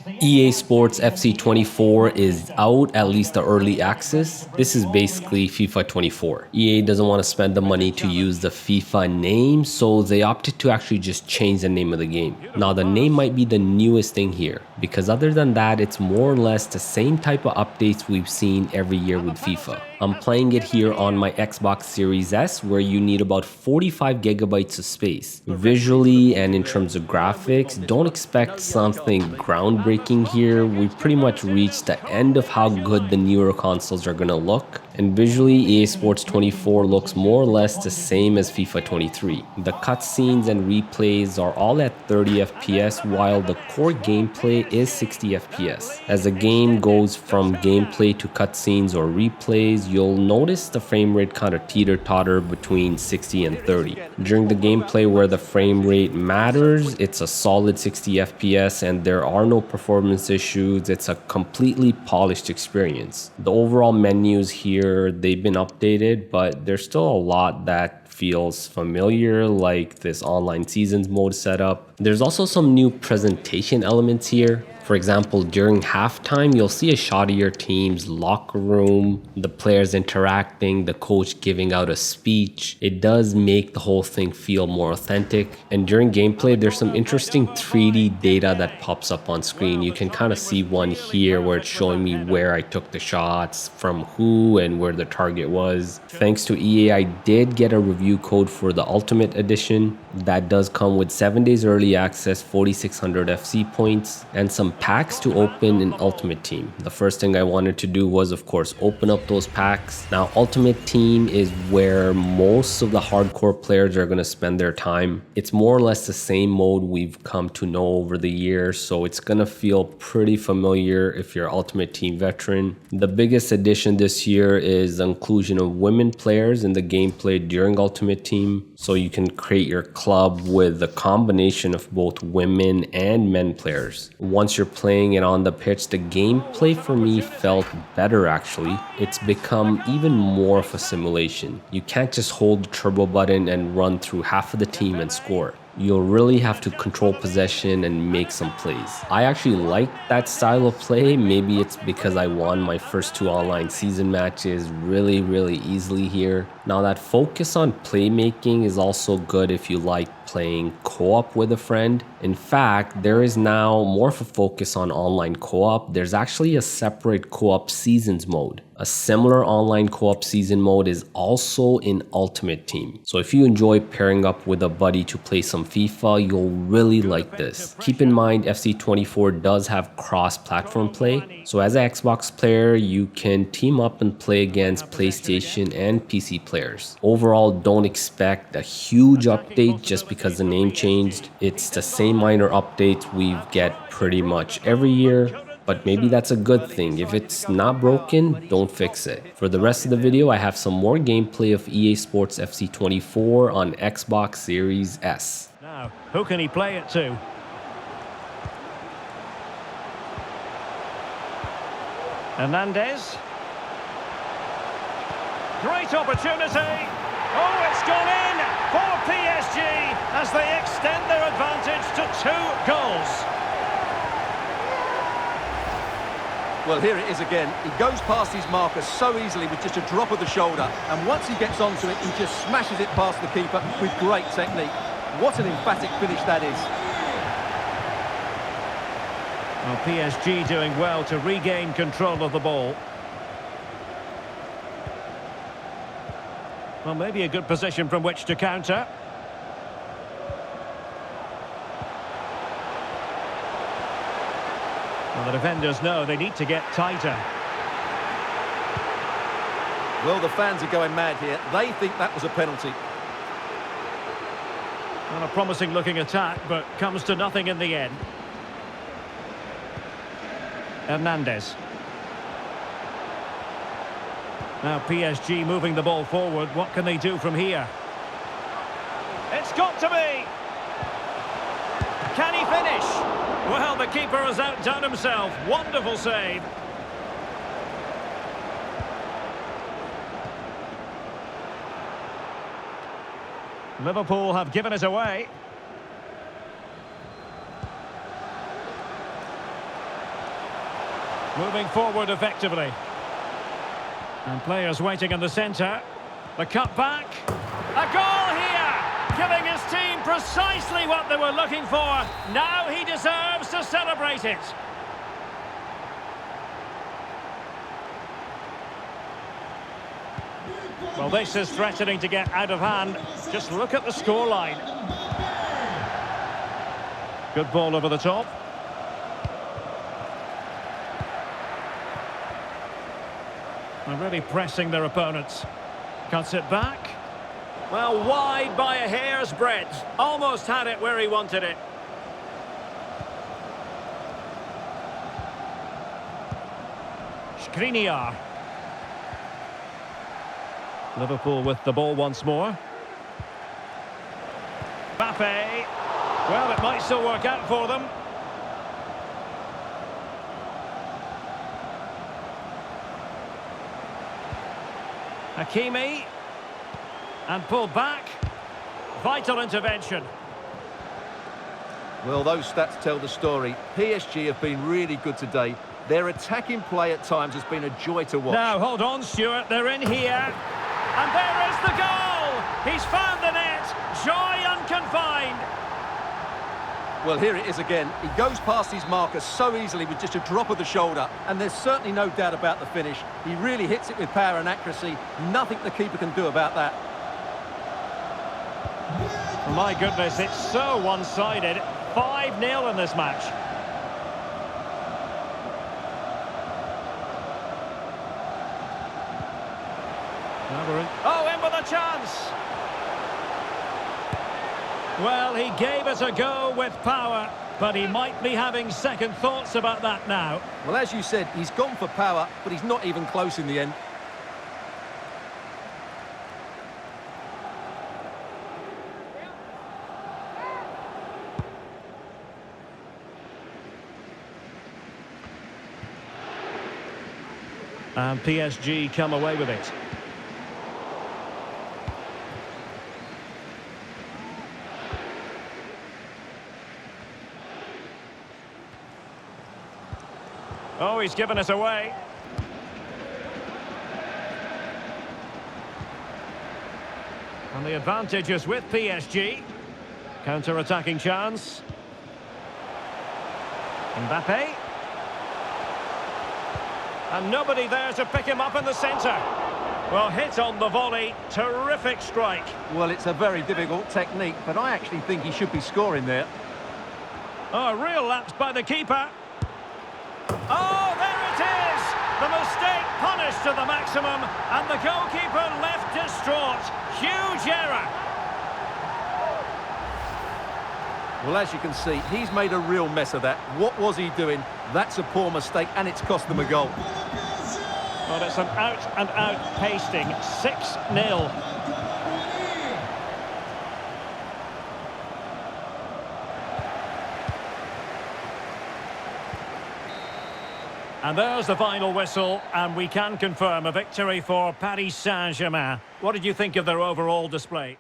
EA Sports FC 24 is out, at least the early access. This is basically FIFA 24. EA doesn't want to spend the money to use the FIFA name, so they opted to actually just change the name of the game. Now, the name might be the newest thing here, because other than that, it's more or less the same type of updates we've seen every year with FIFA. I'm playing it here on my Xbox Series S, where you need about 45 gigabytes of space. Visually and in terms of graphics, don't expect something groundbreaking here. We've pretty much reached the end of how good the newer consoles are gonna look. And visually, EA Sports 24 looks more or less the same as FIFA 23. The cutscenes and replays are all at 30 FPS, while the core gameplay is 60 FPS. As the game goes from gameplay to cutscenes or replays, you'll notice the frame rate kind of teeter-totter between 60 and 30. During the gameplay where the frame rate matters, it's a solid 60 FPS and there are no performance issues. It's a completely polished experience. The overall menus here, they've been updated, but there's still a lot that feels familiar, like this online seasons mode setup. There's also some new presentation elements here. For example, during halftime, you'll see a shot of your team's locker room, the players interacting, the coach giving out a speech. It does make the whole thing feel more authentic. And during gameplay, there's some interesting 3D data that pops up on screen. You can kind of see one here where it's showing me where I took the shots, from who, and where the target was. Thanks to EA, I did get a review code for the Ultimate Edition. That does come with 7 days early access, 4,600 FC points, and some packs to open in Ultimate Team. The first thing I wanted to do was, of course, open up those packs. Now, Ultimate Team is where most of the hardcore players are going to spend their time. It's more or less the same mode we've come to know over the years, so it's going to feel pretty familiar if you're an Ultimate Team veteran. The biggest addition this year is the inclusion of women players in the gameplay during Ultimate Team, so you can create your club with a combination of both women and men players. Once you're playing it on the pitch, the gameplay for me felt better actually. It's become even more of a simulation. You can't just hold the turbo button and run through half of the team and score. You'll really have to control possession and make some plays. I actually like that style of play. Maybe it's because I won my first 2 online season matches really easily here. Now, that focus on playmaking is also good if you like playing co-op with a friend. In fact, there is now more of a focus on online co-op. There's actually a separate co-op seasons mode. A similar online co-op season mode is also in Ultimate Team. So if you enjoy pairing up with a buddy to play some FIFA, you'll really like this. Keep in mind, FC 24 does have cross-platform play. So as an Xbox player, you can team up and play against PlayStation and PC players. Overall, don't expect a huge update just because the name changed. It's the same minor updates we get pretty much every year. But maybe that's a good thing. If it's not broken, don't fix it. For the rest of the video, I have some more gameplay of EA Sports FC 24 on Xbox Series S. Now, who can he play it to? Hernandez. Great opportunity. Oh, it's gone in for PSG as they extend their advantage to 2 goals. Well, here it is again. He goes past his marker so easily with just a drop of the shoulder, and once he gets onto it, he just smashes it past the keeper with great technique. What an emphatic finish that is. Well, PSG doing well to regain control of the ball. Well, maybe a good position from which to counter. Well, the defenders know they need to get tighter. Well, the fans are going mad here. They think that was a penalty. Well, a promising looking attack, but comes to nothing in the end. Hernandez. Now PSG moving the ball forward. What can they do from here? It's got to be! Can he finish? Well, the keeper has outdone himself. Wonderful save. Liverpool have given it away. Moving forward effectively. And players waiting in the centre. The cut back. A goal here! Giving his team precisely what they were looking for. Now he deserves to celebrate it. Well, this is threatening to get out of hand. Just look at the scoreline. Good ball over the top. They're really pressing their opponents. Cuts it back. Well, wide by a hair's breadth. Almost had it where he wanted it. Skriniar. Liverpool with the ball once more. Mbappe. Well, it might still work out for them. Hakimi. And pulled back. Vital intervention. Well, those stats tell the story. PSG have been really good today. Their attacking play at times has been a joy to watch. Now, hold on, Stuart. They're in here. And there is the goal! He's found the net. Joy unconfined. Well, here it is again. He goes past his marker so easily with just a drop of the shoulder, and there's certainly no doubt about the finish. He really hits it with power and accuracy. Nothing the keeper can do about that. My goodness, it's so one-sided. 5-0 in this match. Oh, in with a chance! Well, he gave it a go with power, but he might be having second thoughts about that now. Well, as you said, he's gone for power, but he's not even close in the end. And PSG come away with it. Oh, he's given it away. And the advantage is with PSG. Counter-attacking chance. Mbappe. And nobody there to pick him up in the centre. Well, hit on the volley. Terrific strike. Well, it's a very difficult technique, but I actually think he should be scoring there. Oh, a real lapse by the keeper. Oh, there it is! The mistake punished to the maximum, and the goalkeeper left distraught. Huge error. Well, as you can see, he's made a real mess of that. What was he doing? That's a poor mistake, and it's cost them a goal. Well, it's an out-and-out pasting. 6-0. And there's the final whistle, and we can confirm a victory for Paris Saint-Germain. What did you think of their overall display?